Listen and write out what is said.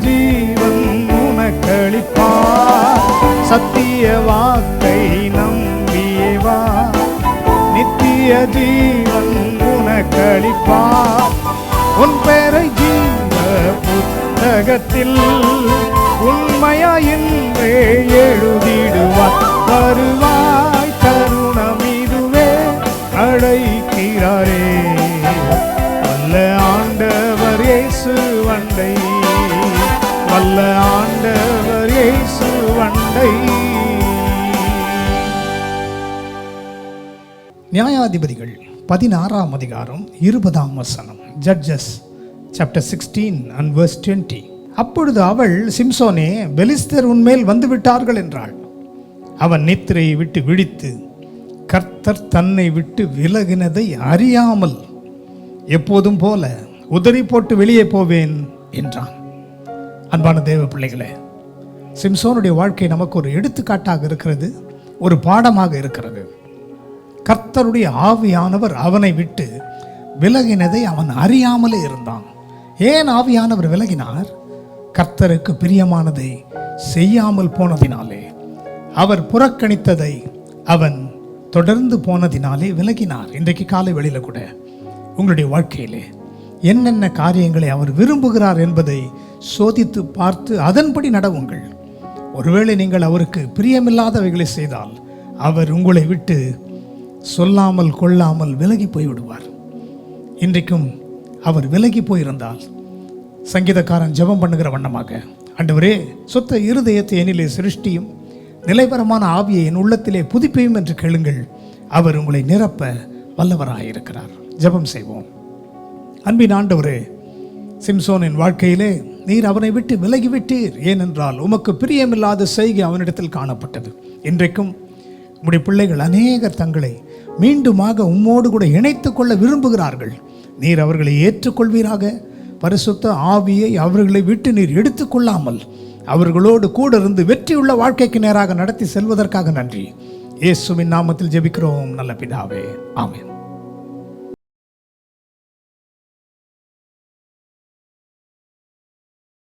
ஜீவன் உனக்களிப்பார். சத்திய வாக்கை நம்பியே வா, நித்திய ஜீவன் உனக்களிப்பார். உன் பெயரை ஜீவ புத்தகத்தில் உண்மையாயின்றே எழுதிடுவார். வருவாய், தருணம் இதுவே, அழைக்கிறாரே. வல்ல ஆண்டவர் இயேசு வண்டை, வல்ல ஆண்டவர் இயேசு வண்டை. நியாயாதிபதிகள் 16ஆம் அதிகாரம் 20ஆம் வசனம். Judges chapter 16 and verse 20. அப்பொழுது அவள், சிம்சோனே, பெலிஸ்தர் உன்மேல் வந்து விட்டார்கள் என்றாள். அவன் நித்திரையை விட்டு விழித்து கர்த்தர் தன்னை விட்டு விலகினதை அறியாமல் எப்போதும் போல உதறி போட்டு வெளியே போவேன் என்றான். அன்பான தேவ பிள்ளைகளே, சிம்சோனுடைய வாழ்க்கை நமக்கு ஒரு எடுத்துக்காட்டாக இருக்கிறது, ஒரு பாடமாக இருக்கிறது. கர்த்தருடைய ஆவியானவர் அவனை விட்டு விலகினதை அவன் அறியாமலே இருந்தான். ஏன் ஆவியானவர் விலகினார்? கர்த்தருக்கு பிரியமானதை செய்யாமல் போனதினாலே, அவர் புறக்கணித்ததை அவன் தொடர்ந்து போனதினாலே விலகினார். இன்றைக்கு காலை வெளியில கூட உங்களுடைய வாழ்க்கையிலே என்னென்ன காரியங்களை அவர் விரும்புகிறார் என்பதை சோதித்து பார்த்து அதன்படி நடவுங்கள். ஒருவேளை நீங்கள் அவருக்கு பிரியமில்லாதவைகளை செய்தால் அவர் உங்களை விட்டு சொல்லாமல் கொள்ளாமல் விலகி போய்விடுவார். இன்றைக்கும் அவர் விலகி போயிருந்தால் சங்கீதக்காரன் ஜெபம் பண்ணுகிற வண்ணமாக, ஆண்டவரே, சுத்த இருதயத்தை என்னிலே சிருஷ்டியும், நிலைவரமான ஆவியை என் உள்ளத்திலே புதுப்பியும் என்று கேளுங்கள். அவர் உங்களை நிரப்ப வல்லவராயிருக்கிறார். ஜெபம் செய்வோம். அன்பின் ஆண்டவரே, சிம்சோனின் வாழ்க்கையிலே நீர் அவனை விட்டு விலகிவிட்டீர். ஏனென்றால் உமக்கு பிரியமில்லாத செய்கை அவனிடத்தில் காணப்பட்டது. இன்றைக்கும் உம்முடைய பிள்ளைகள் அநேகர் தங்களை மீண்டுமாக உம்மோடு கூட இணைத்துக் கொள்ள விரும்புகிறார்கள். நீர் அவர்களை ஏற்றுக்கொள்வீராக. பரிசுத்த ஆவியை அவர்களை விட்டு நீர் எடுத்துக்கொள்ளாமல் அவர்களோடு கூட இருந்து வெற்றியுள்ள வாழ்க்கைக்கு நேராக நடத்தி செல்வதற்காக நன்றி. இயேசுவின் நாமத்தில் ஜெபிக்கிறோம் நல்ல பிதாவே, ஆமென்.